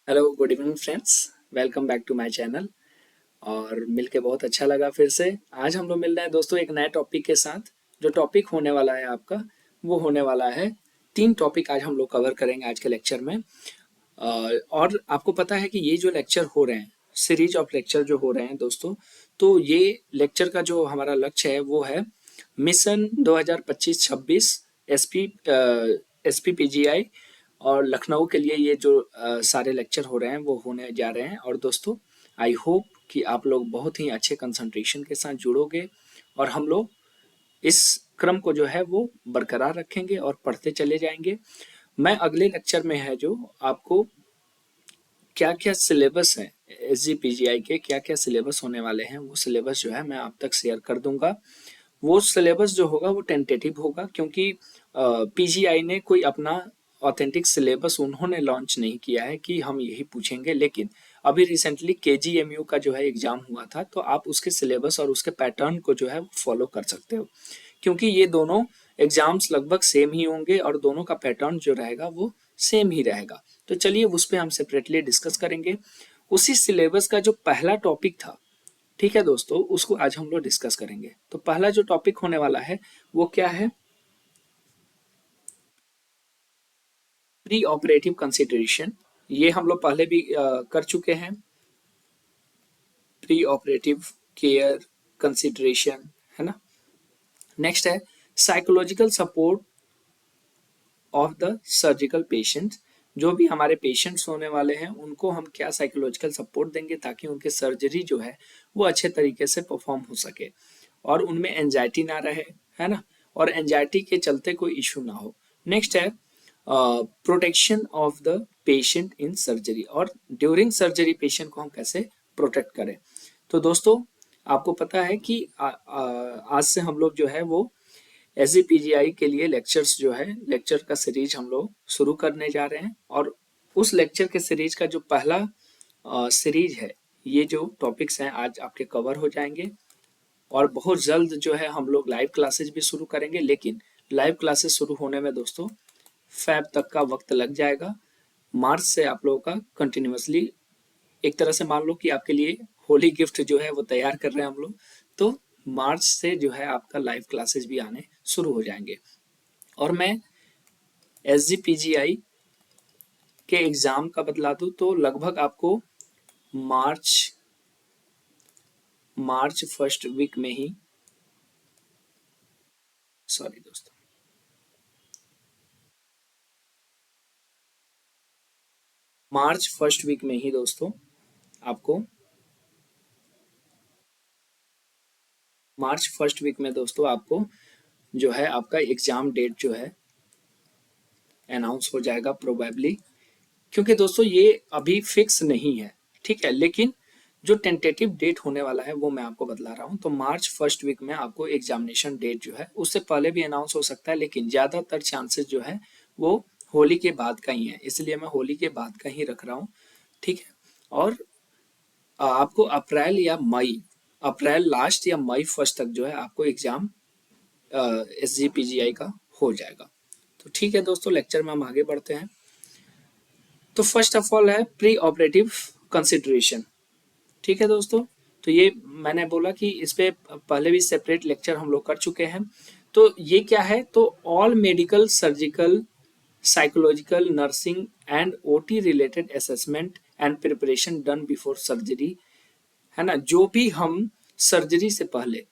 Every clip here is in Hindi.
Hello good evening friends. Welcome back to my channel. और मिलके बहुत अच्छा लगा फिर से। आज हम लोग मिल रहे हैं दोस्तों एक नए टॉपिक के साथ। जो टॉपिक होने वाला है आपका, वो होने वाला है, तीन टॉपिक आज हम लोग कवर करेंगे आज के लेक्चर में। और आपको पता है कि ये जो लेक्चर हो रहे हैं, सीरीज ऑफ लेक्चर जो हो रहे हैं दोस्तों, तो ये लेक्चर का जो हमारा लक्ष्य है वो है मिशन 2025-26 एसपी एसपीपीजीआई। और लखनऊ के लिए ये जो सारे लेक्चर हो रहे हैं वो होने जा रहे हैं। और दोस्तों, आई होप कि आप लोग बहुत ही अच्छे कंसंट्रेशन के साथ जुड़ोगे और हम लोग इस क्रम को जो है वो बरकरार रखेंगे और पढ़ते चले जाएंगे। मैं अगले लेक्चर में है जो आपको क्या क्या सिलेबस है, एस जी पी जी आई के क्या क्या सिलेबस होने वाले हैं, वो सिलेबस जो है मैं आप तक शेयर कर दूंगा। वो सिलेबस जो होगा वो टेंटेटिव होगा, क्योंकि पीजीआई ने कोई अपना ऑथेंटिक सिलेबस उन्होंने लॉन्च नहीं किया है कि हम यही पूछेंगे। लेकिन अभी रिसेंटली केजीएमयू का जो है एग्जाम हुआ था, तो आप उसके सिलेबस और उसके पैटर्न को जो है वो फॉलो कर सकते हो, क्योंकि ये दोनों एग्जाम्स लगभग सेम ही होंगे और दोनों का पैटर्न जो रहेगा वो सेम ही रहेगा। तो चलिए उस पर हम सेपरेटली डिस्कस करेंगे। उसी सिलेबस का जो पहला टॉपिक था, ठीक है दोस्तों, उसको आज हम लोग डिस्कस करेंगे। तो पहला जो टॉपिक होने वाला है वो क्या है? Pre operative consideration. ये हम लोग पहले भी कर चुके हैं। प्री ऑपरेटिव केयर कंसिडरेशन, है ना। नेक्स्ट है psychological support of the surgical patient. जो भी हमारे पेशेंट्स होने वाले हैं उनको हम क्या साइकोलॉजिकल सपोर्ट देंगे ताकि उनके सर्जरी जो है वो अच्छे तरीके से परफॉर्म हो सके और उनमें एंजाइटी ना रहे, है ना, और एंजाइटी के चलते कोई इशू ना हो। नेक्स्ट है protection of the patient in surgery, और ड्यूरिंग सर्जरी पेशेंट को हम कैसे प्रोटेक्ट करें। तो दोस्तों, आपको पता है कि आज से हम लोग जो है वो एस के लिए लेक्चर्स जो है, लेक्चर का सीरीज हम लोग शुरू करने जा रहे हैं। और उस लेक्चर के सीरीज का जो पहला सीरीज है, ये जो टॉपिक्स हैं आज आपके कवर हो जाएंगे। और बहुत जल्द जो है हम लोग लाइव क्लासेस भी शुरू करेंगे, लेकिन लाइव क्लासेस शुरू होने में दोस्तों फैब तक का वक्त लग जाएगा। मार्च से आप लोगों का कंटिन्यूसली, एक तरह से मान लो कि आपके लिए होली गिफ्ट जो है वो तैयार कर रहे हैं हम लोग। तो मार्च से जो है आपका लाइव क्लासेस भी आने शुरू हो जाएंगे। और मैं एस जी पी जी आई के एग्ज़ाम का बतला दूँ तो लगभग आपको मार्च मार्च फर्स्ट वीक में ही, सॉरी दोस्तों, मार्च फर्स्ट वीक में ही दोस्तों आपको, मार्च फर्स्ट वीक में दोस्तों आपको जो है आपका एग्ज़ाम डेट जो है अनाउंस हो जाएगा प्रोबेबली। क्योंकि दोस्तों ये अभी फिक्स नहीं है, ठीक है, लेकिन जो टेंटेटिव डेट होने वाला है वो मैं आपको बतला रहा हूँ। तो मार्च फर्स्ट वीक में आपको एग्जामिनेशन डेट जो है उससे पहले भी अनाउंस हो सकता है, लेकिन ज़्यादातर चांसेस जो है वो होली के बाद का ही है, इसलिए मैं होली के बाद का ही रख रहा हूँ, ठीक है। और आपको अप्रैल या मई, अप्रैल लास्ट या मई फर्स्ट तक जो है आपको exam S G P G I का हो जाएगा। तो ठीक है दोस्तों, लेक्चर में हम आगे बढ़ते हैं। तो फर्स्ट ऑफ ऑल है प्री ऑपरेटिव कंसिडरेशन, ठीक है दोस्तों। तो ये मैंने बोला कि इस पे पहले भी सेपरेट लेक्चर हम लोग कर चुके हैं। तो ये क्या है? तो all medical, surgical, psychological, nursing and OT related assessment and preparation done before surgery, है ना। जो भी हम सर्जरी से पहले,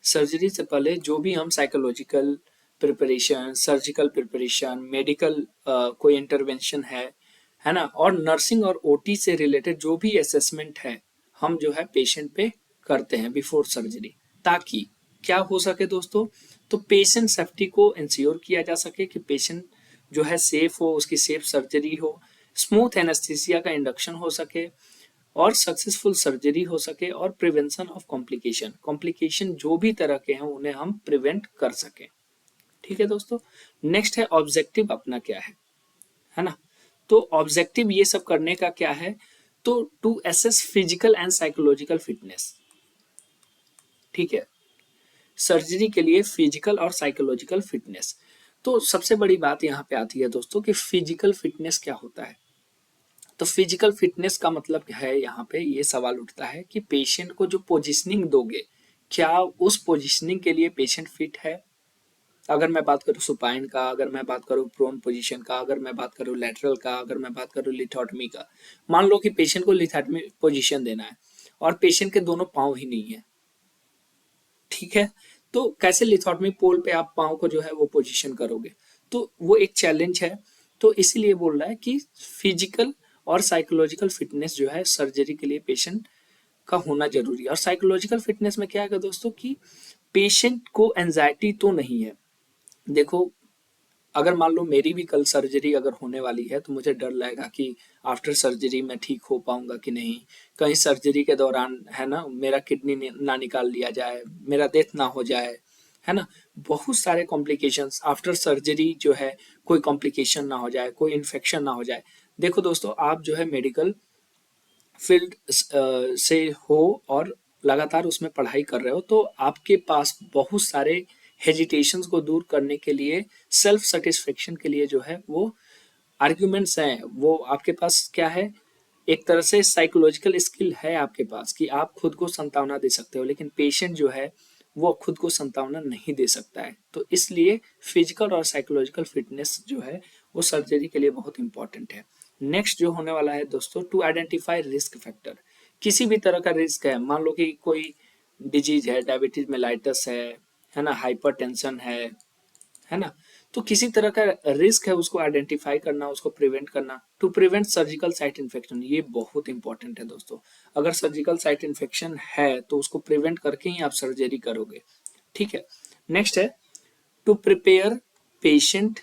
सर्जरी से पहले जो भी हम psychological preparation, surgical preparation, medical कोई इंटरवेंशन है ना, और नर्सिंग और ओटी से रिलेटेड जो भी असेसमेंट है हम जो है पेशेंट पे करते हैं बिफोर सर्जरी, ताकि क्या हो सके दोस्तों, तो पेशेंट सेफ्टी को इंश्योर किया जा सके कि पेशेंट जो है सेफ हो, उसकी सेफ सर्जरी हो, स्मूथ एनेस्थीसिया का इंडक्शन हो सके और सक्सेसफुल सर्जरी हो सके, और प्रिवेंशन ऑफ कॉम्प्लिकेशन, कॉम्प्लिकेशन जो भी तरह के हैं उन्हें हम प्रिवेंट कर सकें, ठीक है दोस्तों। नेक्स्ट है ऑब्जेक्टिव अपना क्या है ना। तो ऑब्जेक्टिव ये सब करने का क्या है? तो to assess physical and psychological fitness, ठीक है, सर्जरी के लिए फिजिकल और साइकोलॉजिकल फिटनेस। तो सबसे बड़ी बात यहाँ पे आती है दोस्तों कि फिजिकल फिटनेस क्या होता है। तो फिजिकल फिटनेस का मतलब है, यहाँ पे ये सवाल उठता है कि पेशेंट को जो पोजीशनिंग दोगे, क्या उस पोजीशनिंग के लिए पेशेंट फिट है। अगर मैं बात करूँ सुपाइन का, अगर मैं बात करूँ प्रोन पोजीशन का, अगर मैं बात करूँ लेटरल का, अगर मैं बात करूँ लिथोटमी का, मान लो कि पेशेंट को लिथोटमी पोजीशन देना है और पेशेंट के दोनों पाँव ही नहीं है, ठीक है, तो कैसे लिथोटमी पोल पे आप पाँव को जो है वो पोजीशन करोगे, तो वो एक चैलेंज है। तो इसीलिए बोल रहा है कि फिजिकल और साइकोलॉजिकल फिटनेस जो है सर्जरी के लिए पेशेंट का होना जरूरी है। और साइकोलॉजिकल फिटनेस में क्या है दोस्तों कि पेशेंट को एंजाइटी तो नहीं है। देखो, अगर मान लो मेरी भी कल सर्जरी अगर होने वाली है तो मुझे डर लगेगा कि आफ्टर सर्जरी मैं ठीक हो पाऊंगा कि नहीं, कहीं सर्जरी के दौरान है ना मेरा किडनी ना निकाल लिया जाए, मेरा डेथ ना हो जाए, है ना। बहुत सारे कॉम्प्लिकेशंस आफ्टर सर्जरी जो है, कोई कॉम्प्लिकेशन ना हो जाए, कोई इन्फेक्शन ना हो जाए। देखो दोस्तों, आप जो है मेडिकल फील्ड से हो और लगातार उसमें पढ़ाई कर रहे हो, तो आपके पास बहुत सारे हेजिटेशंस को दूर करने के लिए, सेल्फ सेटिस्फेक्शन के लिए जो है वो आर्ग्यूमेंट्स हैं, वो आपके पास क्या है, एक तरह से साइकोलॉजिकल स्किल है आपके पास कि आप खुद को संतावना दे सकते हो। लेकिन पेशेंट जो है वो खुद को संतावना नहीं दे सकता है। तो इसलिए फिजिकल और साइकोलॉजिकल फिटनेस जो है वो सर्जरी के लिए बहुत इंपॉर्टेंट है। नेक्स्ट जो होने वाला है दोस्तों, टू आइडेंटिफाई रिस्क फैक्टर। किसी भी तरह का रिस्क है, मान लो कि कोई डिजीज है, डायबिटीज मेलाइटस है ना, हाइपरटेंशन है ना, तो किसी तरह का रिस्क है उसको आइडेंटिफाई करना, उसको प्रिवेंट करना। To prevent surgical site infection, ये बहुत इंपॉर्टेंट है दोस्तों। अगर सर्जिकल साइट इन्फेक्शन है तो उसको प्रिवेंट करके ही आप सर्जरी करोगे, ठीक है। नेक्स्ट है to prepare patient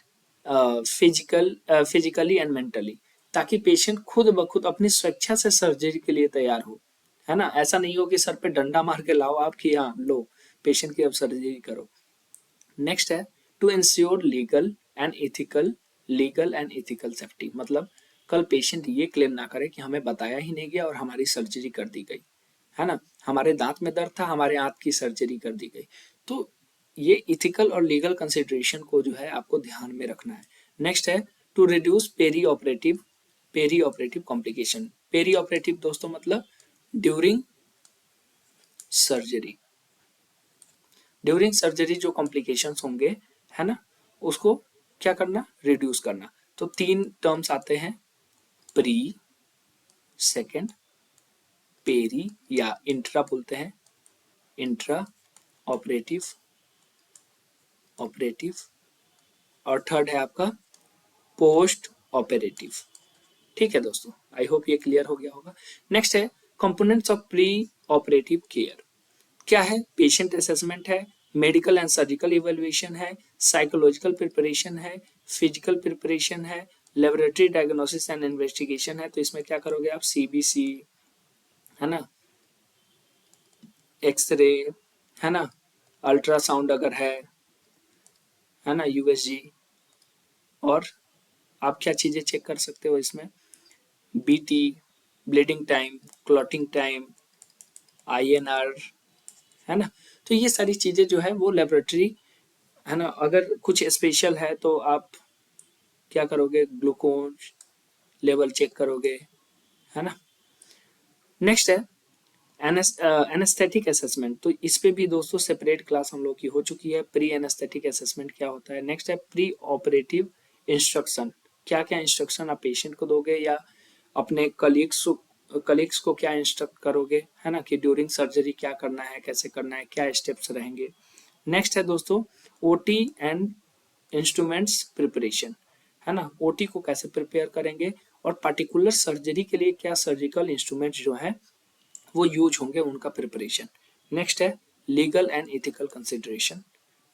physically and mentally, ताकि पेशेंट खुद ब खुद अपनी स्वेच्छा से सर्जरी के लिए तैयार हो, है ना। ऐसा नहीं हो कि सर पे डंडा मार के लाओ आप कि हाँ लो पेशेंट की अब सर्जरी करो। नेक्स्ट है to ensure legal and ethical safety, मतलब कल पेशेंट ये क्लेम ना करे कि हमें बताया ही नहीं गया और हमारी सर्जरी कर दी गई, है ना, हमारे दांत में दर्द था, हमारे आंत की सर्जरी कर दी गई। तो ये इथिकल और लीगल कंसिडरेशन को जो है आपको ध्यान में रखना है। नेक्स्ट है to reduce perioperative complication. Perioperative दोस्तों मतलब ड्यूरिंग सर्जरी, ड्यूरिंग सर्जरी जो कॉम्प्लिकेशंस होंगे, है ना, उसको क्या करना, रिड्यूस करना। तो 3 टर्म्स आते हैं, प्री, सेकेंड, पेरी या इंट्रा बोलते हैं, इंट्रा ऑपरेटिव, ऑपरेटिव, और थर्ड है आपका पोस्ट ऑपरेटिव। ठीक है दोस्तों, आई होप ये क्लियर हो गया होगा। नेक्स्ट है components of pre operative care. क्या है, पेशेंट असेसमेंट है, मेडिकल एंड सर्जिकल इवेल्युएशन है, साइकोलॉजिकल प्रिपरेशन है, फिजिकल प्रिपरेशन है, लेबोरेटरी डायग्नोसिस एंड इन्वेस्टिगेशन है। तो इसमें क्या करोगे आप, सीबीसी, है ना, एक्सरे, है ना, अल्ट्रासाउंड अगर है ना, यूएसजी, और आप क्या चीजें चेक कर सकते हो इसमें, BT, bleeding time, clotting time, INR, है ना। तो ये सारी चीजें जो है वो लेबोरेटरी, है ना। अगर कुछ स्पेशल है तो आप क्या करोगे, ग्लूकोज लेवल चेक करोगे, है ना। नेक्स्ट है एनेस्थेटिक असेसमेंट। तो इस पे भी दोस्तों सेपरेट क्लास हम लोग की हो चुकी है, प्री एनेस्थेटिक असेसमेंट क्या होता है। नेक्स्ट है प्री ऑपरेटिव इंस्ट्रक्शन, क्या क्या इंस्ट्रक्शन आप पेशेंट को दोगे या अपने कलीग्स को क्या इंस्ट्रक्ट करोगे, है ना, कि ड्यूरिंग सर्जरी क्या करना है, कैसे करना है, क्या स्टेप्स रहेंगे। नेक्स्ट है दोस्तों ओटी एंड इंस्ट्रूमेंट्स प्रिपरेशन, है ना, ओटी को कैसे प्रिपेयर करेंगे और पार्टिकुलर सर्जरी के लिए क्या सर्जिकल इंस्ट्रूमेंट्स जो है वो यूज होंगे, उनका प्रिपरेशन। नेक्स्ट है लीगल एंड इथिकल कंसिडरेशन,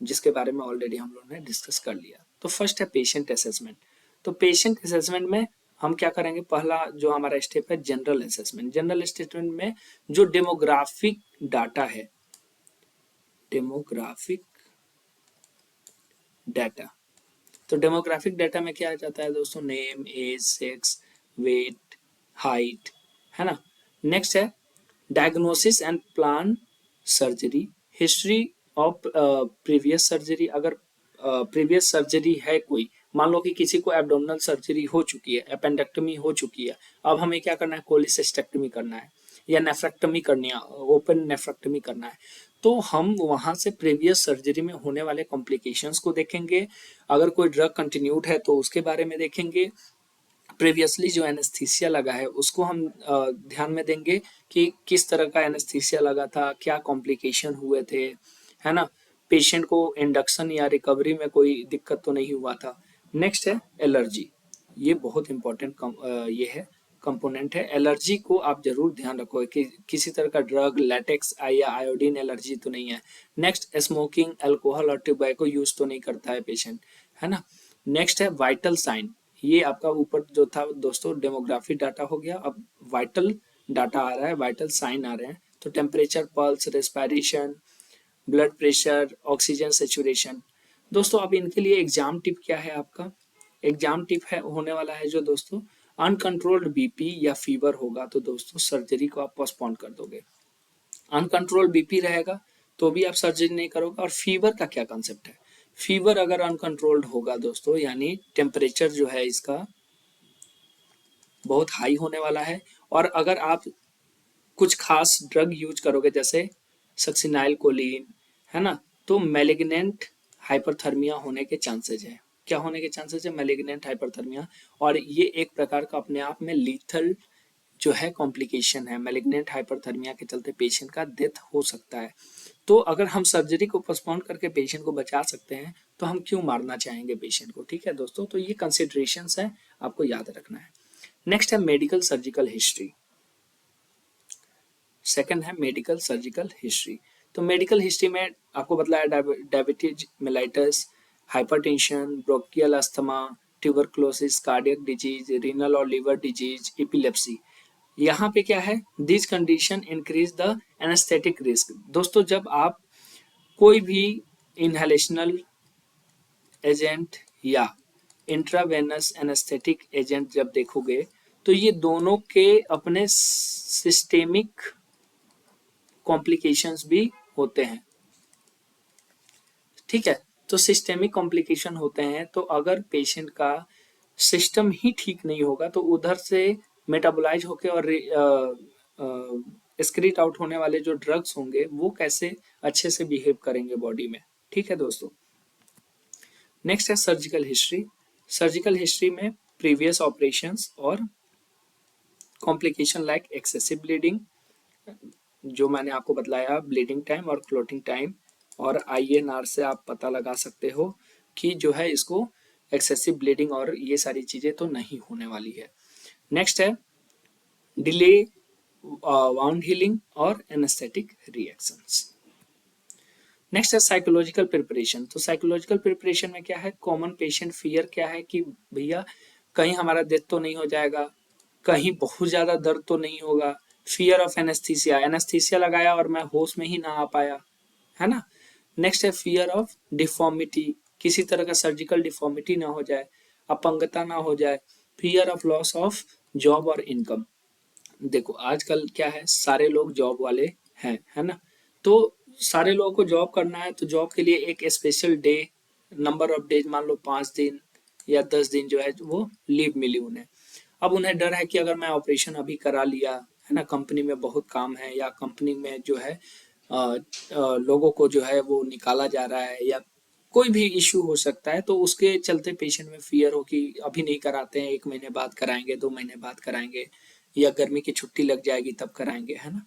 जिसके बारे में ऑलरेडी हम लोगों ने डिस्कस कर लिया। तो फर्स्ट है पेशेंट असेसमेंट। तो पेशेंट असेसमेंट में हम क्या करेंगे, पहला जो हमारा स्टेप है जनरल असेसमेंट। जनरल असेसमेंट में जो डेमोग्राफिक डाटा है, डेमोग्राफिक डाटा, तो डेमोग्राफिक डाटा में क्या आ जाता है दोस्तों, name, age, sex, weight, height, है ना। नेक्स्ट है diagnosis and plan surgery, history of previous surgery. अगर प्रीवियस सर्जरी है कोई मान लो कि किसी को एब्डोमिनल सर्जरी हो चुकी है, अपेंडेक्टमी हो चुकी है, अब हमें क्या करना है, कोलिसिस्टेक्टमी करना है या नेफ्रेक्टमी करनी है, ओपन नेफ्रेक्टमी करना है, तो हम वहां से प्रीवियस सर्जरी में होने वाले कॉम्प्लिकेशंस को देखेंगे। अगर कोई ड्रग कंटिन्यूड है तो उसके बारे में देखेंगे। प्रीवियसली जो एनेस्थीसिया लगा है उसको हम ध्यान में देंगे कि किस तरह का एनेस्थीसिया लगा था, क्या कॉम्प्लिकेशन हुए थे, है ना, पेशेंट को इंडक्शन या रिकवरी में कोई दिक्कत तो नहीं हुआ था। नेक्स्ट है एलर्जी। ये बहुत इंपॉर्टेंट ये है, कंपोनेंट है। एलर्जी को आप जरूर ध्यान रखो कि किसी तरह का ड्रग, लेटेक्स या आयोडीन एलर्जी तो नहीं है। नेक्स्ट, स्मोकिंग, अल्कोहल और टोबैको यूज तो नहीं करता है पेशेंट, है ना। नेक्स्ट है वाइटल साइन। ये आपका ऊपर जो था दोस्तों डेमोग्राफी डाटा हो गया, अब वाइटल डाटा आ रहा है, वाइटल साइन आ रहे हैं। तो temperature, pulse, respiration, blood pressure, oxygen saturation. दोस्तों अब इनके लिए एग्जाम टिप क्या है आपका, एग्जाम टिप है होने वाला है जो दोस्तों, अनकंट्रोल्ड बीपी या फीवर होगा तो दोस्तों सर्जरी को आप पोस्टपोन कर दोगे। अनकंट्रोल्ड बीपी रहेगा तो भी आप सर्जरी नहीं करोगे। और फीवर का क्या कंसेप्ट है, फीवर अगर अनकंट्रोल्ड होगा दोस्तों, यानी टेम्परेचर जो है इसका बहुत हाई होने वाला है, और अगर आप कुछ खास ड्रग यूज करोगे जैसे सक्सिनाइल कोलिन, है ना, तो मैलिग्नेंट हाइपरथर्मिया होने के चांसेज है। क्या होने के चांसेस है, मैलिग्नेंट हाइपरथर्मिया। और ये एक प्रकार का अपने आप में लीथल जो है कॉम्प्लिकेशन है, मैलिग्नेंट हाइपरथर्मिया के चलते पेशेंट का डेथ हो सकता है। तो अगर हम सर्जरी को पोस्टपोन करके पेशेंट को बचा सकते हैं तो हम क्यों मारना चाहेंगे पेशेंट को, ठीक है दोस्तों। तो ये कंसिडरेशंस है, आपको याद रखना है। नेक्स्ट है मेडिकल सर्जिकल हिस्ट्री। सेकंड है मेडिकल सर्जिकल हिस्ट्री। तो मेडिकल हिस्ट्री में आपको बतलाया diabetes mellitus, hypertension, bronchial asthma, tuberculosis, cardiac disease, renal और लिवर डिजीज, एपिलेप्सी। यहाँ पे क्या है, this condition increase the anaesthetic risk. दोस्तों जब आप कोई भी इनहेलेशनल एजेंट या इंट्रावेनस एनेस्थेटिक एजेंट जब देखोगे तो ये दोनों के अपने सिस्टेमिक कॉम्प्लिकेशंस भी होते हैं, ठीक है। तो सिस्टेमिक कॉम्प्लिकेशन होते हैं, तो अगर पेशेंट का सिस्टम ही ठीक नहीं होगा तो उधर से मेटाबोलाइज होके और एक्सक्रीट आउट होने वाले जो ड्रग्स होंगे वो कैसे अच्छे से बिहेव करेंगे बॉडी में, ठीक है दोस्तों। नेक्स्ट है सर्जिकल हिस्ट्री। सर्जिकल हिस्ट्री में प्रीवियस ऑपरेशंस और कॉम्प्लिकेशन लाइक एक्सेसिव ब्लीडिंग, जो मैंने आपको बतलाया, ब्लीडिंग टाइम और क्लोटिंग टाइम, और INR से आप पता लगा सकते हो कि जो है इसको एक्सेसिव ब्लीडिंग और ये सारी चीजें तो नहीं होने वाली है। नेक्स्ट है डिले वाउंड हीलिंग और एनेस्थेटिक रिएक्शंस। नेक्स्ट है साइकोलॉजिकल प्रिपरेशन। तो साइकोलॉजिकल प्रिपरेशन में क्या है, कॉमन पेशेंट फियर क्या है कि भैया कहीं हमारा डेथ तो नहीं हो जाएगा, कहीं बहुत ज्यादा दर्द तो नहीं होगा, फियर ऑफ एनेस्थीसिया, एनेस्थीसिया लगाया और मैं होश में ही ना आ पाया, है ना। नेक्स्ट है फियर ऑफ डिफॉर्मिटी, किसी तरह का सर्जिकल डिफॉर्मिटी ना हो जाए, अपंगता ना हो जाए, fear of loss of job और इनकम। देखो आजकल क्या है, सारे लोग जॉब वाले हैं, है ना, तो सारे लोगों को जॉब करना है तो जॉब के लिए एक special day, number of days, मान लो 5 दिन या 10 दिन जो है वो लीव मिली उन्हें। अब उन्हें डर है कि अगर मैं ऑपरेशन अभी करा लिया, है ना, कंपनी में बहुत काम है या कंपनी में जो है लोगों को जो है वो निकाला जा रहा है या कोई भी इश्यू हो सकता है, तो उसके चलते पेशेंट में फियर हो कि अभी नहीं कराते हैं, 1 महीने बाद कराएंगे, 2 महीने बाद कराएंगे, या गर्मी की छुट्टी लग जाएगी तब कराएंगे, है ना।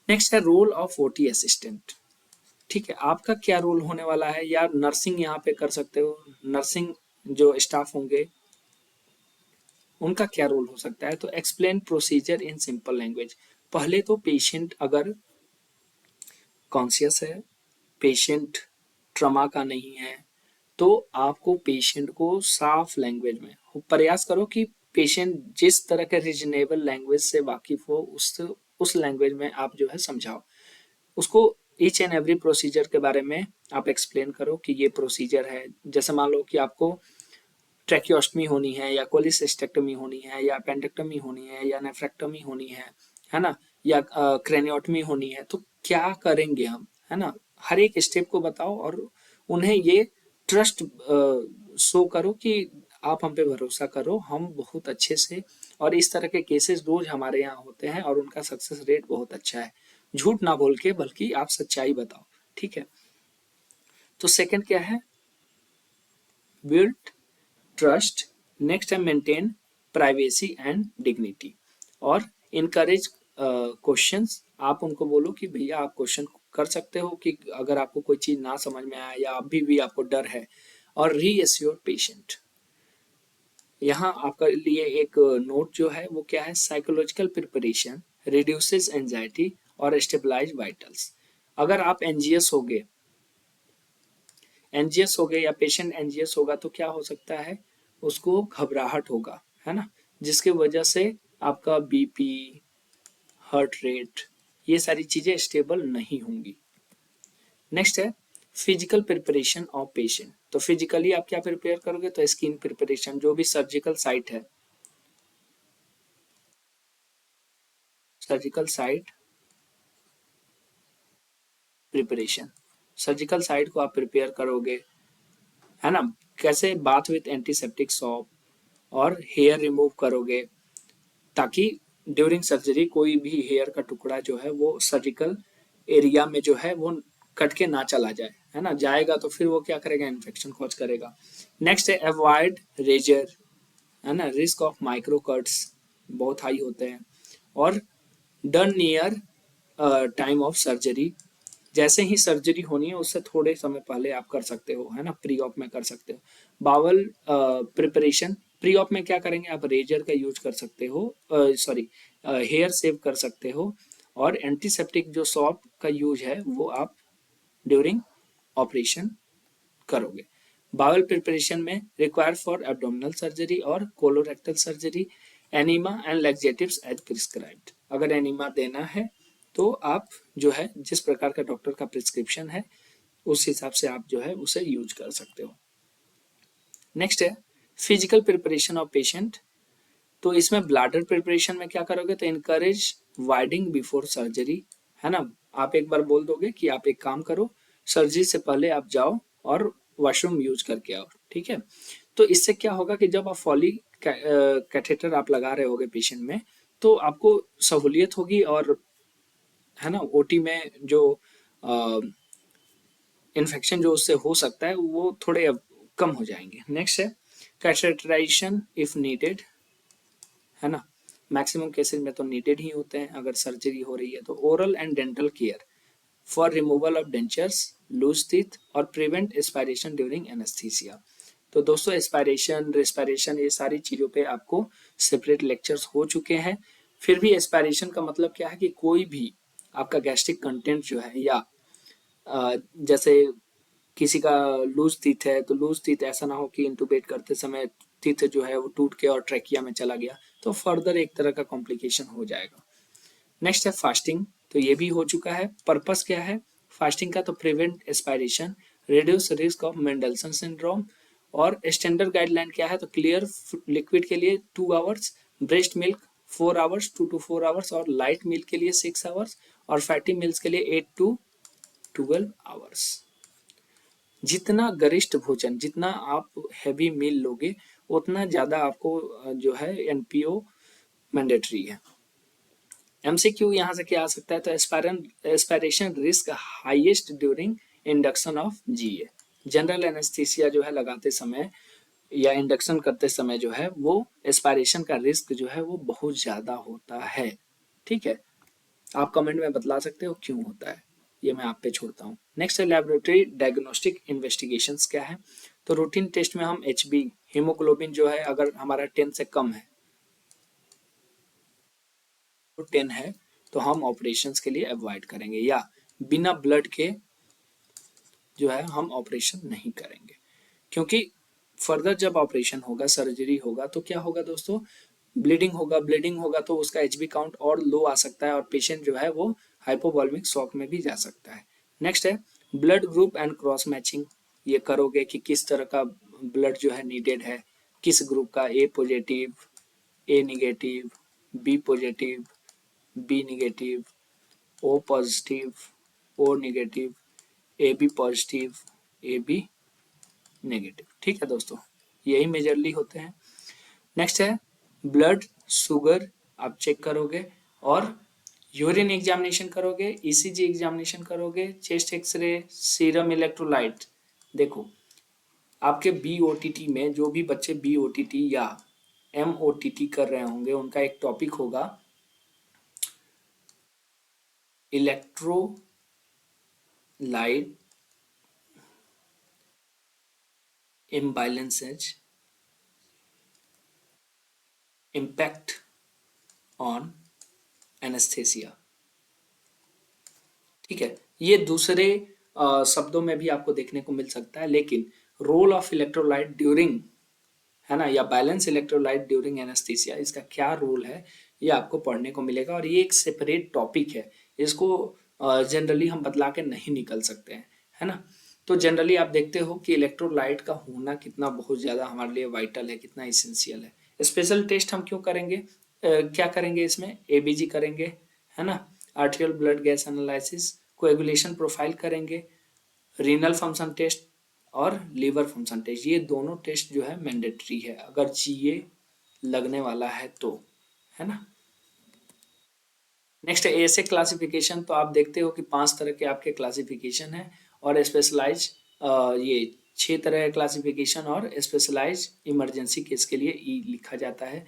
नेक्स्ट है रोल ऑफ OT असिस्टेंट। ठीक है, आपका क्या रोल होने वाला है, या नर्सिंग यहाँ पे कर सकते हो, नर्सिंग जो स्टाफ होंगे उनका क्या रोल हो सकता है। तो explain procedure in simple language. पहले तो पेशेंट अगर कॉन्शियस है, पेशेंट ट्रमा का नहीं है, तो आपको पेशेंट को साफ लैंग्वेज में प्रयास करो कि पेशेंट जिस तरह के रीजनेबल लैंग्वेज से वाकिफ हो उस लैंग्वेज में आप जो है समझाओ उसको। ईच एंड एवरी प्रोसीजर के बारे में आप एक्सप्लेन करो कि ये प्रोसीजर है। जैसे मान लो कि आपको ट्रैकियोस्टमी होनी है या कोलिसिस्टेक्टमी होनी है या अपेंडेक्टमी होनी है या नेफ्रेक्टमी होनी है ना, या क्रेनियोटमी होनी है, तो क्या करेंगे हम, है ना। हर एक स्टेप को बताओ और उन्हें ये ट्रस्ट शो करो कि आप हम पे भरोसा करो, हम बहुत अच्छे से, और इस तरह के केसेस रोज हमारे यहाँ होते हैं और उनका सक्सेस रेट बहुत अच्छा है। झूठ ना बोल के बल्कि आप सच्चाई बताओ, ठीक है। तो सेकंड क्या है, बिल्ड ट्रस्ट। नेक्स्ट है मेंटेन प्राइवेसी एंड डिग्निटी, और इनकरेज क्वेश्चंस। आप उनको बोलो कि भैया आप क्वेश्चन कर सकते हो कि अगर आपको कोई चीज ना समझ में आए या अभी भी आपको डर है, और रीएश्योर पेशेंट। यहाँ आपका लिए एक नोट जो है वो क्या है, साइकोलॉजिकल प्रिपरेशन रिड्यूसेस एंजाइटी और स्टेबलाइज वाइटल्स। अगर आप एनजीएस हो गए या पेशेंट एनजीएस होगा तो क्या हो सकता है, उसको घबराहट होगा, है ना, जिसके वजह से आपका बीपी, हार्ट रेट, ये सारी चीजें स्टेबल नहीं होंगी। नेक्स्ट है फिजिकल प्रिपरेशन ऑफ पेशेंट। तो फिजिकली आप क्या प्रिपेयर करोगे, तो स्किन प्रिपरेशन, जो भी सर्जिकल साइट है, surgical site preparation, surgical site को आप प्रिपेयर करोगे, है ना, कैसे, बाथ विथ एंटीसेप्टिक सॉप, और हेयर रिमूव करोगे, ताकि ड्यूरिंग सर्जरी कोई भी हेयर का टुकड़ा जो है वो सर्जिकल एरिया में जो है वो कट के ना चला जाए, है ना, जाएगा तो फिर वो क्या करेगा, इन्फेक्शन कॉज करेगा। नेक्स्ट है अवॉइड रेजर, है ना, रिस्क ऑफ माइक्रो कट्स बहुत हाई होते हैं, और done near time of surgery, जैसे ही सर्जरी होनी है उससे थोड़े समय पहले आप कर सकते हो, है ना, प्री ऑप में कर सकते हो। बावल प्रिपरेशन, प्री ऑप में क्या करेंगे, आप रेजर का यूज कर सकते हो, सॉरी, हेयर सेव कर सकते हो, और एंटीसेप्टिक जो सॉप का यूज है वो आप ड्यूरिंग ऑपरेशन करोगे। बावल प्रिपरेशन में रिक्वायर फॉर एब्डोमिनल सर्जरी और colorectal surgery, enema and laxatives as prescribed. अगर एनीमा देना है तो आप जो है जिस प्रकार का डॉक्टर का प्रिस्क्रिप्शन है उस हिसाब से आप जो है उसे यूज कर सकते हो। नेक्स्ट है फिजिकल प्रिपरेशन ऑफ पेशेंट। तो इसमें ब्लैडर प्रिपरेशन में क्या करोगे, तो इनकरेज वाइडिंग बिफोर सर्जरी, है ना, आप एक बार बोल दोगे कि आप एक काम करो, सर्जरी से पहले आप जाओ और वॉशरूम यूज करके आओ, ठीक है। तो इससे क्या होगा कि जब आप फॉली कैथेटर आप लगा रहे होगे पेशेंट में, तो आपको सहूलियत होगी, और है ना, ओटी में जो इन्फेक्शन जो उससे हो सकता है वो थोड़े अब कम हो जाएंगे। नेक्स्ट है कैथेटराइजेशन इफ नीडेड, है ना, मैक्सिमम केसेस में तो नीडेड ही होते हैं अगर सर्जरी हो रही है। तो oral and dental care for removal of dentures, loose teeth, और प्रिवेंट एस्पायरेशन ड्यूरिंग एनेस्थीसिया। तो दोस्तों एस्पायरेशन, रेस्पायरेशन, ये सारी चीज़ों पे आपको सेपरेट लेक्चर्स हो चुके हैं। फिर भी एस्पायरेशन का मतलब क्या है कि कोई भी आपका गैस्ट्रिक कंटेंट जो है, या जैसे किसी का लूज टीथ है तो लूज टीथ ऐसा ना हो कि इंटुबेट करते समय टीथ जो है वो टूट के और ट्रैकिया में चला गया, तो फर्दर एक तरह का कॉम्प्लिकेशन हो जाएगा। नेक्स्ट है फास्टिंग। तो ये भी हो चुका है। पर्पस क्या है फास्टिंग का, तो prevent aspiration, reduce risk of Mendelson syndrome, और स्टैंडर्ड गाइडलाइन क्या है, तो क्लियर लिक्विड के लिए 2 hours, breast milk 4 hours, 2 to 4 hours, और लाइट मिल्क के लिए 6 आवर्स, और फैटी मिल्क के लिए 8 to 12 आवर्स। जितना गरिष्ठ भोजन, जितना आप हैवी मील लोगे उतना ज्यादा आपको जो है एनपीओ मैंडेटरी है। एमसीक्यू यहाँ से क्या आ सकता है, तो aspiration risk highest during induction of GA. General anaesthesia जो है लगाते समय या इंडक्शन करते समय जो है वो एस्पायरेशन का रिस्क जो है वो बहुत ज्यादा होता है, ठीक है। आप कमेंट में बतला सकते हो क्यों होता है, ये मैं आप पे छोड़ता हूँ। नेक्स्ट है लेबोरेटरी डायग्नोस्टिक इन्वेस्टिगेशंस क्या है, तो रूटीन टेस्ट में हम एचबी, हीमोग्लोबिन जो है अगर हमारा 10 से कम है, तो 10 है, तो हम ऑपरेशंस के लिए अवॉइड करेंगे, या बिना ब्लड के जो है हम ऑपरेशन नहीं करेंगे। क्योंकि फर्दर जब ऑपरेशन होगा, सर्जरी होगा, तो क्या होगा दोस्तों, ब्लीडिंग होगा तो उसका एचबी काउंट और लो आ सकता है और पेशेंट जो है वो हाइपोवॉल्मिक शॉक में भी जा सकता है। नेक्स्ट है blood group and cross matching. ये करोगे कि किस तरह का ब्लड जो है नीडेड है, किस ग्रुप का, A positive, A negative, B positive, B negative, O positive, O negative, A B positive, A B negative. ठीक है दोस्तों, यही मेजरली होते हैं। नेक्स्ट है ब्लड शुगर आप चेक करोगे, और यूरिन एग्जामिनेशन करोगे, ईसीजी एग्जामिनेशन करोगे, चेस्ट एक्सरे, सीरम इलेक्ट्रोलाइट। देखो आपके बीओटीटी में जो भी बच्चे बीओटीटी या एमओटीटी कर रहे होंगे उनका एक टॉपिक होगा electrolyte imbalances impact on anesthesia। ठीक है, ये दूसरे शब्दों में भी आपको देखने को मिल सकता है, लेकिन रोल ऑफ इलेक्ट्रोलाइट ड्यूरिंग, है ना, या बैलेंस इलेक्ट्रोलाइट ड्यूरिंग एनेस्थीसिया, इसका क्या रोल है ये आपको पढ़ने को मिलेगा, और ये एक सेपरेट टॉपिक है, इसको जनरली हम बतला के नहीं निकल सकते हैं, है ना। तो जनरली आप देखते हो कि इलेक्ट्रोलाइट का होना कितना बहुत ज़्यादा हमारे लिए वाइटल है, कितना इसेंशियल है। स्पेशल टेस्ट हम क्यों करेंगे, क्या करेंगे इसमें, एबीजी करेंगे, है ना, आर्टियल blood gas analysis, coagulation profile करेंगे, रीनल फंक्शन टेस्ट और लीवर फंक्शन टेस्ट, ये दोनों टेस्ट जो है मैंडेटरी है अगर जीए लगने वाला है तो, है ना। नेक्स्ट एएसए क्लासिफिकेशन, तो आप देखते हो कि 5 तरह के आपके क्लासिफिकेशन है, और स्पेशलाइज ये 6 तरह का क्लासिफिकेशन, और स्पेशलाइज इमरजेंसी केस के लिए ई लिखा जाता है।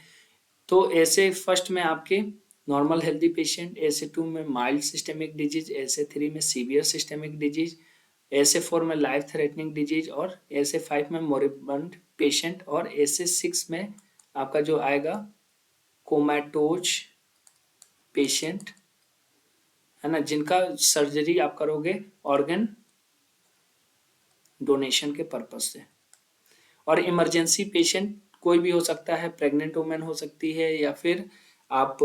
तो ऐसे फर्स्ट में आपके नॉर्मल हेल्दी पेशेंट, ऐसे 2 में माइल्ड सिस्टेमिक डिजीज, ऐसे 3 में सीवियर सिस्टेमिक डिजीज, ऐसे 4 में लाइफ थ्रेटनिंग डिजीज, और ऐसे 5 में मोरिबंड पेशेंट, और ऐसे 6 में आपका जो आएगा कोमाटोज पेशेंट, है ना, जिनका सर्जरी आप करोगे ऑर्गन डोनेशन के पर्पज से। और इमरजेंसी पेशेंट कोई भी हो सकता है, प्रेग्नेंट वुमेन हो सकती है, या फिर आप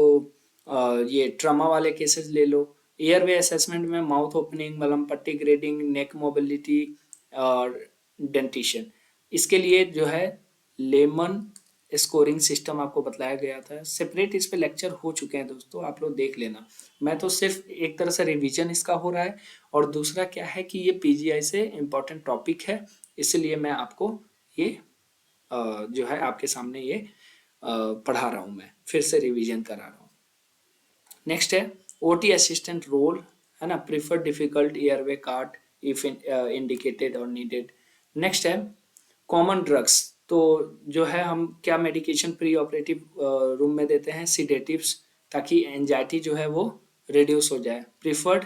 ये ट्रमा वाले केसेस ले लो। एयरवे असेसमेंट में माउथ ओपनिंग, मलहम पट्टी ग्रेडिंग, नेक मोबिलिटी और डेंटिशन, इसके लिए जो है लेमन स्कोरिंग सिस्टम आपको बताया गया था। सेपरेट इस पे लेक्चर हो चुके हैं दोस्तों, आप लोग देख लेना। मैं तो सिर्फ एक तरह से रिवीजन इसका हो रहा है, और दूसरा क्या है कि ये पीजीआई से इम्पोर्टेंट टॉपिक है, इसलिए मैं आपको ये जो है आपके सामने ये पढ़ा रहा हूँ, मैं फिर से रिवीजन करा रहा हूँ। नेक्स्ट है ओटी असिस्टेंट रोल, है ना, prefer difficult airway card if indicated और नीडेड। नेक्स्ट है कॉमन ड्रग्स, तो जो है हम क्या मेडिकेशन प्री ऑपरेटिव रूम में देते हैं, सीडेटिव्स, ताकि एंजाइटी जो है वो रिड्यूस हो जाए, प्रीफर्ड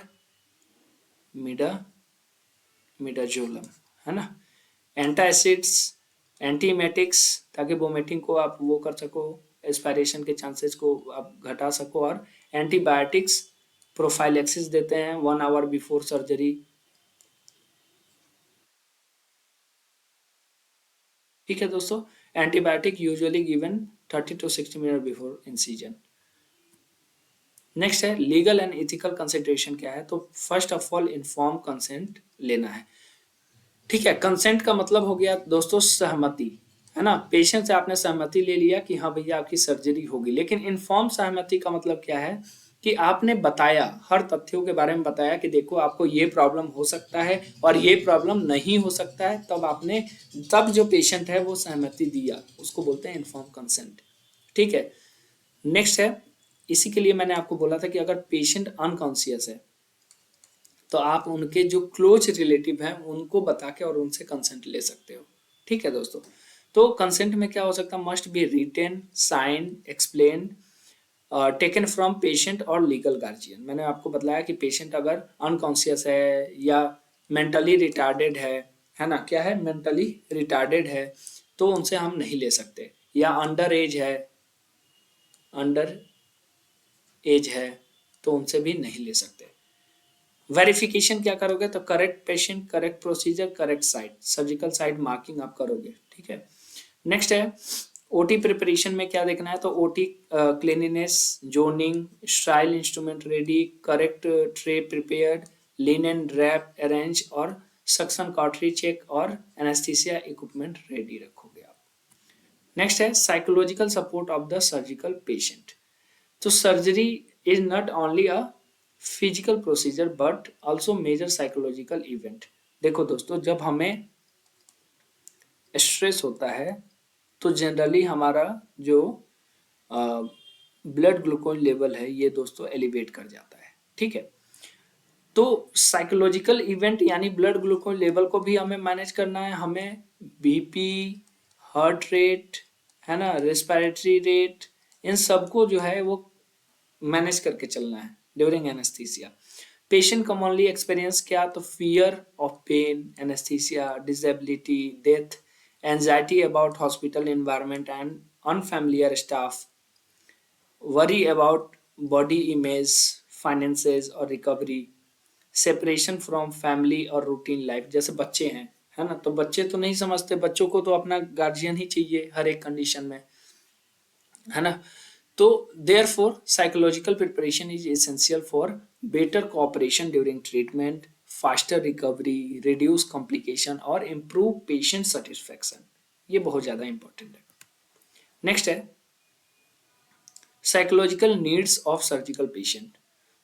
मिडाजोलम, है ना, एंटासिड्स, एंटीमेटिक्स, ताकि वोमिटिंग को आप वो कर सको, एस्पायरेशन के चांसेस को आप घटा सको, और एंटीबायोटिक्स प्रोफाइलेक्सिस देते हैं 1 आवर बिफोर सर्जरी। ठीक है दोस्तों, antibiotic usually given 30 to 60 minute before incision. Next है लीगल एंड इथिकल कंसिडरेशन क्या है, तो first of all inform consent लेना है। ठीक है, कंसेंट का मतलब हो गया दोस्तों सहमति, है ना, पेशेंट से आपने सहमति ले लिया कि हाँ भैया आपकी सर्जरी होगी। लेकिन इन्फॉर्म सहमति का मतलब क्या है कि आपने बताया, हर तथ्यों के बारे में बताया कि देखो आपको ये प्रॉब्लम हो सकता है और ये प्रॉब्लम नहीं हो सकता है, तब जो पेशेंट है वो सहमति दिया, उसको बोलते हैं इन्फॉर्म कंसेंट। ठीक है, नेक्स्ट है, इसी के लिए मैंने आपको बोला था कि अगर पेशेंट अनकॉन्शियस है तो आप उनके जो क्लोज रिलेटिव हैं उनको बता के और उनसे कंसेंट ले सकते हो। ठीक है दोस्तों, तो कंसेंट में क्या हो सकता है, must be written, sign, explain, taken from patient और लीगल गार्जियन। मैंने आपको बताया कि पेशेंट अगर अनकॉन्शियस है या मेंटली रिटार्डेड है ना, क्या है, मेंटली रिटार्डेड है, तो उनसे हम नहीं ले सकते, या अंडर एज है तो उनसे भी नहीं ले सकते। वेरिफिकेशन क्या करोगे, तो correct patient, correct procedure, correct site, surgical site marking आप करोगे। ठीक है, नेक्स्ट है ओटी प्रिपरेशन में क्या देखना है, तो OT cleanliness, zoning, sterile instrument ready, correct tray prepared, linen wrap arrange, और सक्शन कॉटरी चेक, और एनेस्थीसिया इक्विपमेंट रेडी रखोगे आप। नेक्स्ट है psychological support of the surgical patient, तो surgery is not only a physical procedure but also major psychological event. देखो दोस्तों, जब हमें स्ट्रेस होता है तो जनरली हमारा जो ब्लड ग्लूकोज लेवल है ये दोस्तों एलिवेट कर जाता है। ठीक है, तो साइकोलॉजिकल इवेंट यानी ब्लड ग्लूकोज लेवल को भी हमें मैनेज करना है। हमें बीपी, हार्ट रेट, है ना, रेस्पिरेटरी रेट, इन सबको जो है वो मैनेज करके चलना है during anaesthesia. Patient commonly experience क्या, तो fear of pain, anaesthesia, disability, death, anxiety about hospital environment and unfamiliar staff, worry about body image, finances और रिकवरी, सेपरेशन फ्रॉम फैमिली और रूटीन लाइफ। जैसे बच्चे हैं, है ना, तो बच्चे तो नहीं समझते, बच्चों को तो अपना गार्जियन ही चाहिए हर एक कंडीशन में, है ना। तो therefore psychological preparation is essential for better cooperation during treatment, faster recovery, reduce complication और इम्प्रूव पेशेंट सेटिस्फेक्शन। ये बहुत ज्यादा इंपॉर्टेंट है। नेक्स्ट है psychological needs of surgical patient.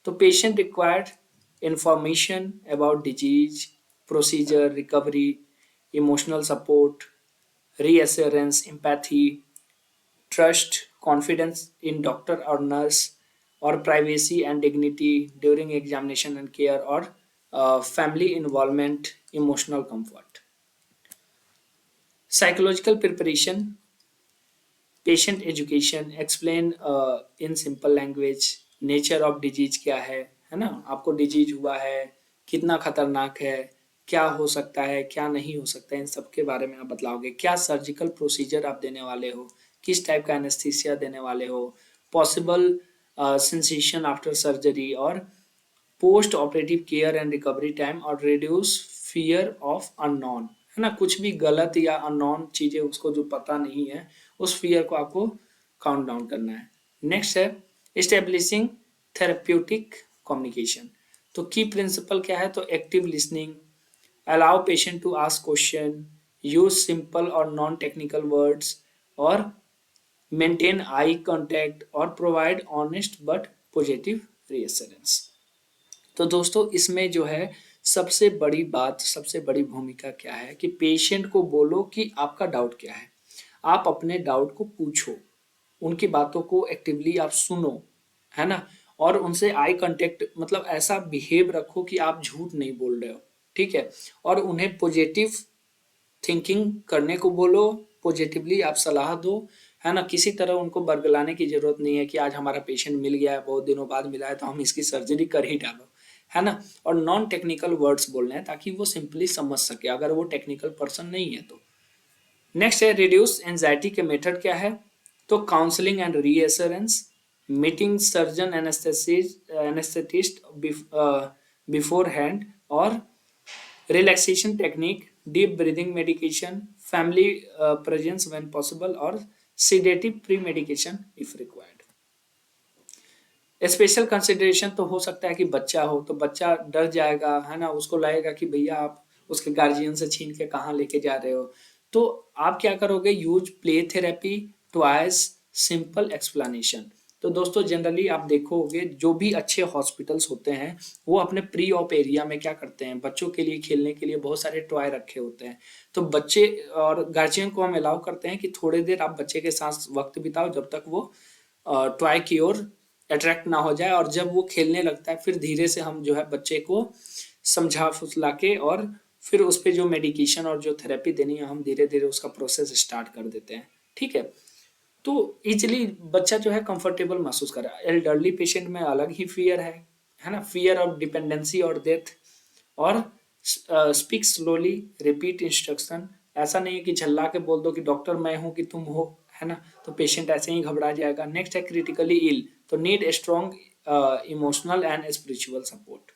तो patient required information about disease, procedure, recovery, emotional support, reassurance, empathy, trust, confidence in doctor or nurse, or privacy and dignity during examination and care, or family involvement, emotional comfort. Psychological preparation, patient education, explain in simple language, nature of disease क्या है ना, आपको डिजीज हुआ है, कितना खतरनाक है, क्या हो सकता है, क्या नहीं हो सकता है, इन सब के बारे में आप बतलाओगे। क्या सर्जिकल प्रोसीजर आप देने वाले हो, किस टाइप का एनेस्थीसिया देने वाले हो, पॉसिबल सेंसेशन आफ्टर सर्जरी, और post operative care and recovery time, और रिड्यूस फियर ऑफ अननोन, है ना, कुछ भी गलत या अननोन चीजें उसको जो पता नहीं है उस फियर को आपको काउंट डाउन करना है। नेक्स्ट है एस्टेब्लिशिंग थेरेप्यूटिक कम्युनिकेशन। तो की प्रिंसिपल क्या है, तो active listening, allow patient to ask question, use simple और नॉन टेक्निकल वर्ड्स, और मेंटेन आई कांटेक्ट, और provide honest but positive reassurance. तो दोस्तों इसमें जो है सबसे बड़ी बात, सबसे बड़ी भूमिका क्या है कि पेशेंट को बोलो कि आपका डाउट क्या है, आप अपने डाउट को पूछो, उनकी बातों को एक्टिवली आप सुनो, है ना, और उनसे आई कांटेक्ट मतलब ऐसा बिहेव रखो कि आप झूठ नहीं बोल रहे हो। ठीक है, और उन्हें पॉजिटिव थिंकिंग करने को बोलो, पॉजिटिवली आप सलाह दो, है ना, किसी तरह उनको बरगलाने की जरूरत नहीं है कि आज हमारा पेशेंट मिल गया है, बहुत दिनों बाद मिला है तो हम इसकी सर्जरी कर ही डालो, है ना। और नॉन टेक्निकल वर्ड्स बोलने हैं ताकि वो सिंपली समझ सके अगर वो टेक्निकल पर्सन नहीं है तो। नेक्स्ट है रिड्यूस एंजाइटी के मेथड क्या है, तो counselling and reassurance, meeting surgeon anaesthetist before hand, और relaxation technique, deep breathing medication, family presence when possible, और sedative pre medication if required. Special consideration तो हो सकता है कि बच्चा हो तो बच्चा डर जाएगा, है ना, उसको लगेगा कि भैया आप उसके गार्जियन से छीन के कहाँ लेके जा रहे हो। तो आप क्या करोगे, use play therapy, twice, simple explanation. तो दोस्तों जनरली आप देखोगे जो भी अच्छे हॉस्पिटल्स होते हैं वो अपने प्री ऑप एरिया में क्या करते हैं, बच्चों के लिए खेलने के लिए बहुत सारे टॉय रखे होते हैं। तो बच्चे और गार्जियन को हम अलाउ करते हैं कि थोड़ी देर आप बच्चे के साथ वक्त बिताओ जब तक वो टॉय की ओर अट्रैक्ट ना हो जाए, और जब वो खेलने लगता है फिर धीरे से हम जो है बच्चे को समझा फुसला के और फिर उस पर जो मेडिकेशन और जो थेरेपी देनी है हम धीरे धीरे उसका प्रोसेस स्टार्ट कर देते हैं। ठीक है, तो इजिली बच्चा जो है कंफर्टेबल महसूस कर रहा है। एल्डरली पेशेंट में अलग ही फियर है ना, फियर ऑफ डिपेंडेंसी और डेथ, और स्पीक स्लोली, रिपीट इंस्ट्रक्शन। ऐसा नहीं है कि झल्ला के बोल दो कि डॉक्टर मैं हूं कि तुम हो, है ना, तो पेशेंट ऐसे ही घबरा जाएगा। नेक्स्ट है क्रिटिकली इल, तो need a strong emotional and spiritual support.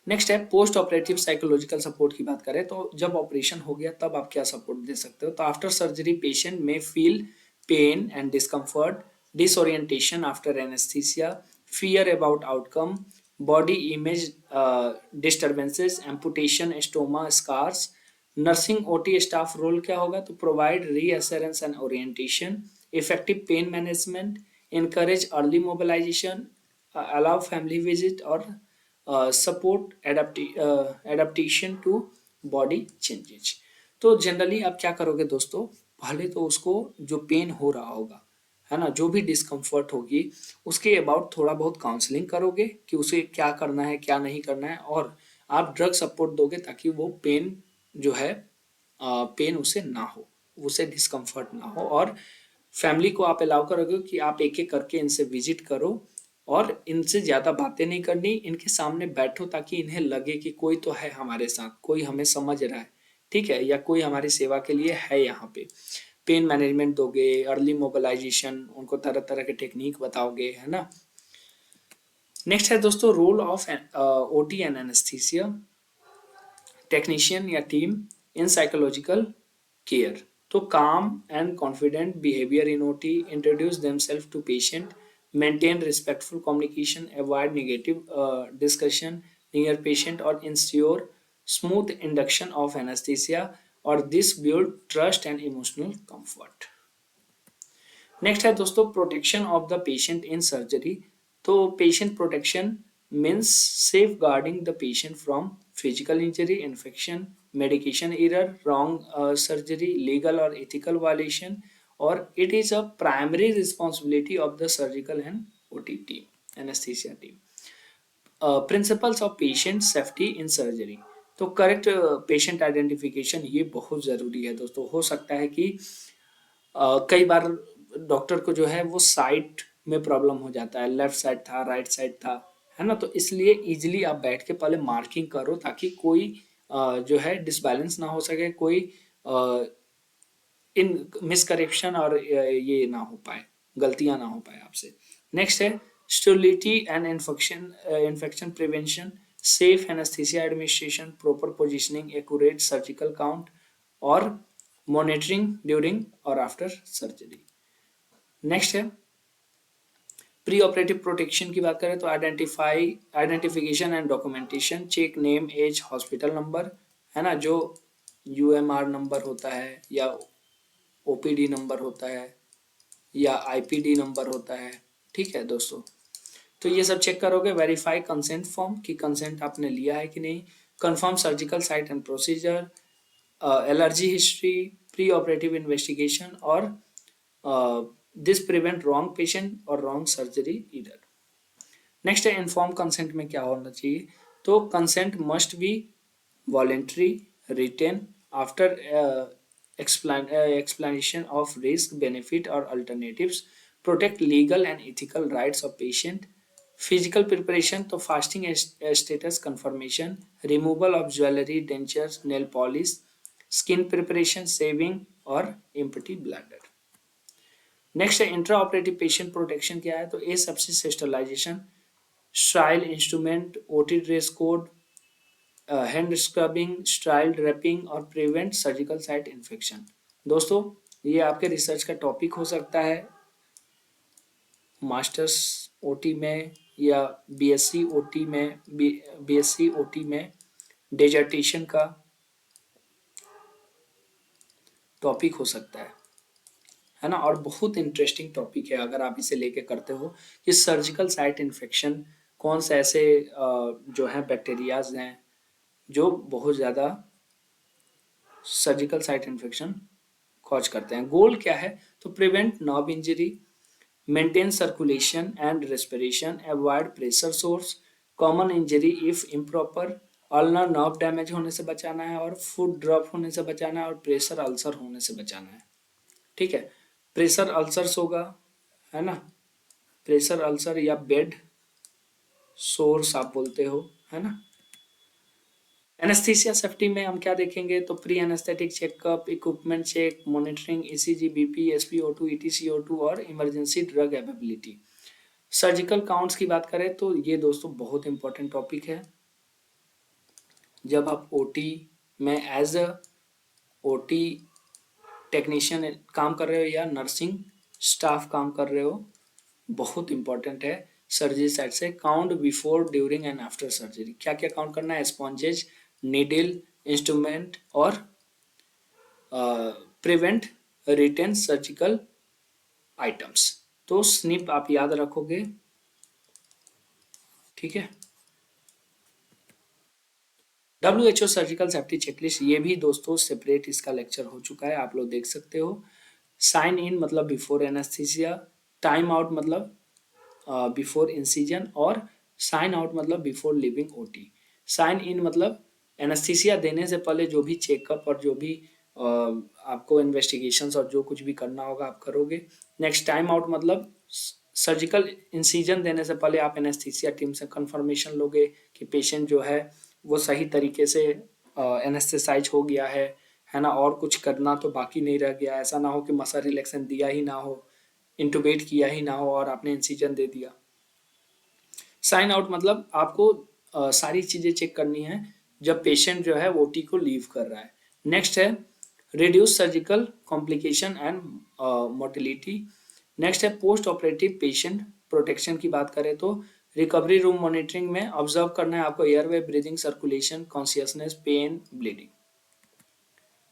Next है पोस्ट ऑपरेटिव साइकोलॉजिकल सपोर्ट की बात करें तो जब ऑपरेशन हो गया तब आप क्या सपोर्ट दे सकते हो, तो आफ्टर सर्जरी पेशेंट में feel pain and discomfort, disorientation after anaesthesia, fear about outcome, body image disturbances, amputation, stoma, scars. Nursing OT staff role क्या होगा, तो provide reassurance and orientation, effective pain management, encourage early mobilization, allow family visit, or support adaptation to body changes। तो जनरली आप क्या करोगे दोस्तों, पहले तो उसको जो पेन हो रहा होगा, है ना, जो भी डिस्कम्फर्ट होगी, उसके अबाउट थोड़ा बहुत काउंसलिंग करोगे कि उसे क्या करना है क्या नहीं करना है, और आप ड्रग सपोर्ट दोगे ताकि वो पेन जो है, पेन उसे ना हो, उसे डिस्कम्फर्ट ना हो। और फैमिली को आप अलाउ करोगे कि आप एक एक करके इनसे विजिट करो, और इनसे ज़्यादा बातें नहीं करनी, इनके सामने बैठो ताकि इन्हें लगे कि कोई तो है हमारे साथ, कोई हमें समझ रहा है, ठीक है, या कोई हमारी सेवा के लिए है यहाँ पे। पेन मैनेजमेंट दोगे, अर्ली मोबिलाइजेशन, उनको तरह तरह के टेक्निक बताओगे, है ना। नेक्स्ट है दोस्तों role of OT and anaesthesia technician या टीम इन साइकोलॉजिकल केयर। तो calm and confident behaviour in OT, introduce themselves to patient, maintain respectful communication, avoid negative discussion near patient, or ensure smooth induction of anesthesia, or this build trust and emotional comfort. Next है दोस्तों protection of the patient in surgery. तो patient protection means safeguarding the patient from physical injury, infection, medication error, wrong surgery, legal or ethical violation, or it is a primary responsibility of the surgical and OT team, anesthesia team. Principles of patient safety in surgery। तो करेक्ट पेशेंट आइडेंटिफिकेशन ये बहुत ज़रूरी है दोस्तों। हो सकता है कि कई बार डॉक्टर को जो है वो साइड में प्रॉब्लम हो जाता है, लेफ्ट साइड था, राइट साइड था, है ना, तो इसलिए इजीली आप बैठ के पहले मार्किंग करो ताकि कोई जो है डिसबैलेंस ना हो सके, कोई इन मिसकरेक्शन और ये ना हो पाए, गलतियां ना हो पाए आपसे। नेक्स्ट है sterility and infection prevention, safe anaesthesia administration, proper positioning, accurate surgical count, और मॉनिटरिंग ड्यूरिंग और आफ्टर सर्जरी। नेक्स्ट है प्री ऑपरेटिव प्रोटेक्शन की बात करें तो identification and documentation, check name age hospital number, है ना, जो यूएमआर नंबर होता है या ओपीडी नंबर होता है या आईपीडी नंबर होता है, ठीक है दोस्तों। तो ये सब चेक करोगे। वेरीफाई कंसेंट फॉर्म कि कंसेंट आपने लिया है कि नहीं, confirm surgical site and procedure, allergy history, preoperative investigation, और दिस प्रिवेंट रॉन्ग पेशेंट और रॉन्ग सर्जरी इधर। नेक्स्ट है इन्फॉर्म कंसेंट में क्या होना चाहिए, तो consent must be voluntary, written, after explanation of risk, benefit or alternatives, protect legal and ethical rights of patient, physical preparation तो fasting status confirmation, removal of jewelry, dentures, nail polish, skin preparation, saving और empty bladder। नेक्स्ट है इंट्रा ऑपरेटिव पेशेंट प्रोटेक्शन क्या है, तो asepsis sterilization, sterile instrument, OT dress code, hand scrubbing, sterile draping, और प्रिवेंट सर्जिकल साइट इन्फेक्शन। दोस्तों ये आपके रिसर्च का टॉपिक हो सकता है मास्टर्स ओटी में या बीएससी ओटी में, बीएससी ओटी में डेजर्टेशन का टॉपिक हो सकता है ना, और बहुत इंटरेस्टिंग टॉपिक है अगर आप इसे लेके करते हो कि सर्जिकल साइट इन्फेक्शन कौन से ऐसे जो है बैक्टीरियाज हैं जो बहुत ज़्यादा सर्जिकल साइट इन्फेक्शन कॉज करते हैं। गोल क्या है, तो prevent nerve injury, maintain circulation and respiration, avoid pressure source, common injury if improper, ulnar nerve damage होने से बचाना है, और फूड ड्रॉप होने से बचाना है, और प्रेशर अल्सर होने से बचाना है, ठीक है। प्रेशर अल्सर्स होगा, है ना, प्रेशर अल्सर या बेड सोर्स आप बोलते हो, है ना। एनेस्थीसिया सेफ्टी में हम क्या देखेंगे, तो pre anaesthetic checkup, equipment check, monitoring, ECG, BP, SPO two, ETCO two, और emergency drug availability. Surgical counts की बात करें तो ये दोस्तों बहुत इंपॉर्टेंट टॉपिक है। जब आप ओटी में एज अ ओटी टेक्नीशियन काम कर रहे हो या नर्सिंग स्टाफ काम कर रहे हो, बहुत इंपॉर्टेंट है सर्जरी साइड से। Count before, during and after surgery, क्या क्या काउंट करना है, स्पॉन्जेज, नीडल, इंस्ट्रूमेंट, और प्रिवेंट रिटेन सर्जिकल आइटम्स। तो स्निप आप याद रखोगे, ठीक है। WHO सर्जिकल सेफ्टी चेकलिस्ट, ये भी दोस्तों सेपरेट इसका लेक्चर हो चुका है, आप लोग देख सकते हो। साइन इन मतलब बिफोर एनेस्थीसिया, टाइम आउट मतलब बिफोर इंसिजन, और साइन आउट मतलब before leaving OT. Sign in मतलब एनेस्थीसिया देने से पहले जो भी चेकअप और जो भी आपको इन्वेस्टिगेशंस और जो कुछ भी करना होगा आप करोगे। नेक्स्ट, टाइम आउट मतलब सर्जिकल इंसिजन देने से पहले आप एनेस्थीसिया टीम से कंफर्मेशन लोगे कि पेशेंट जो है वो सही तरीके से एनेस्थेसाइज हो गया है ना, और कुछ करना तो बाकी नहीं रह गया। ऐसा ना हो कि मसल रिलैक्सेशन दिया ही ना हो, इंटुबेट किया ही ना हो और आपने इंसिजन दे दिया। साइन आउट मतलब आपको सारी चीजें चेक करनी है जब पेशेंट जो है ओटी को लीव कर रहा है। नेक्स्ट है reduce surgical complication and mortality. Next है पोस्ट ऑपरेटिव पेशेंट प्रोटेक्शन की बात करें तो रिकवरी रूम मॉनिटरिंग में ऑब्जर्व करना है आपको airway, breathing, circulation, consciousness, pain, bleeding.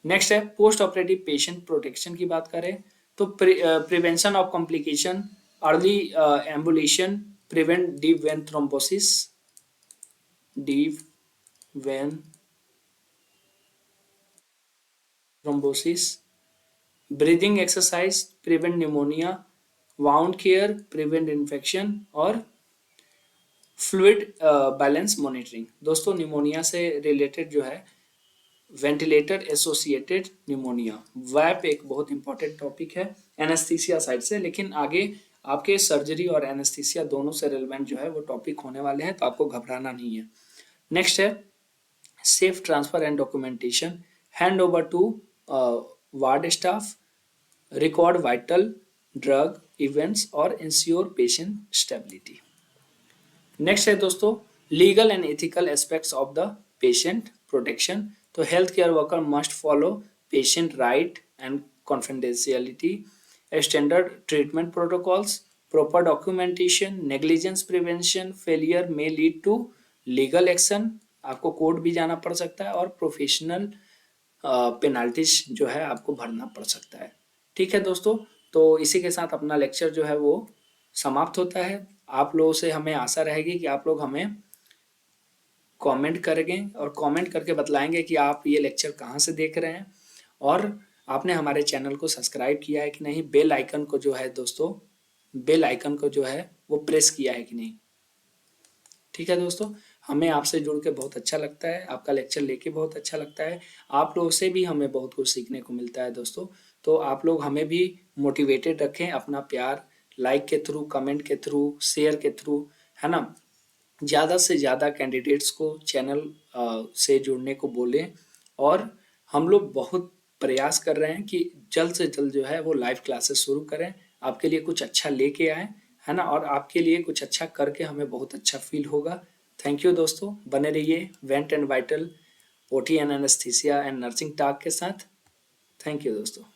Next है पोस्ट ऑपरेटिव पेशेंट प्रोटेक्शन की बात करें तो prevention of complication, early ambulation, prevent deep vein thrombosis, deep vein thrombosis, breathing exercise prevent pneumonia, wound care prevent infection, और फ्लूइड बैलेंस मॉनिटरिंग। दोस्तों निमोनिया से रिलेटेड जो है वेंटिलेटर एसोसिएटेड निमोनिया, वैप एक बहुत इंपॉर्टेंट टॉपिक है एनेस्थीसिया साइड से, लेकिन आगे आपके सर्जरी और एनेस्थीसिया दोनों से रिलेवेंट जो है वो टॉपिक होने वाले हैं, तो आपको घबराना नहीं है। नेक्स्ट है safe transfer and documentation, hand over to ward staff, record vital drug events और इंश्योर पेशेंट स्टेबिलिटी। नेक्स्ट है दोस्तों legal and ethical aspects of the patient protection. तो health care worker must follow patient right and confidentiality, standard treatment protocols, proper documentation, negligence prevention, failure may lead to legal action, आपको कोर्ट भी जाना पड़ सकता है, और प्रोफेशनल पेनाल्टीज जो है आपको भरना पड़ सकता है। ठीक है दोस्तों, तो इसी के साथ अपना लेक्चर जो है वो समाप्त होता है। आप लोगों से हमें आशा रहेगी कि आप लोग हमें कमेंट करेंगे और कमेंट करके बतलाएंगे कि आप ये लेक्चर कहाँ से देख रहे हैं, और आपने हमारे चैनल को सब्सक्राइब किया है कि नहीं, बेल आइकन को जो है दोस्तों, बेल आइकन को जो है वो प्रेस किया है कि नहीं। ठीक है दोस्तों, हमें आपसे जुड़ के बहुत अच्छा लगता है, आपका लेक्चर लेके बहुत अच्छा लगता है, आप लोगों से भी हमें बहुत कुछ सीखने को मिलता है दोस्तों। तो आप लोग हमें भी मोटिवेटेड रखें, अपना प्यार लाइक के थ्रू, कमेंट के थ्रू, शेयर के थ्रू, है ना, ज़्यादा से ज़्यादा कैंडिडेट्स को चैनल से जुड़ने को बोलें। और हम लोग बहुत प्रयास कर रहे हैं कि जल्द से जल्द जो है वो लाइव क्लासेस शुरू करें, आपके लिए कुछ अच्छा लेके आए, है ना, और आपके लिए कुछ अच्छा करके हमें बहुत अच्छा फील होगा। थैंक यू दोस्तों, बने रहिए went and vital, OT and anaesthesia and nursing talk के साथ। थैंक यू दोस्तों।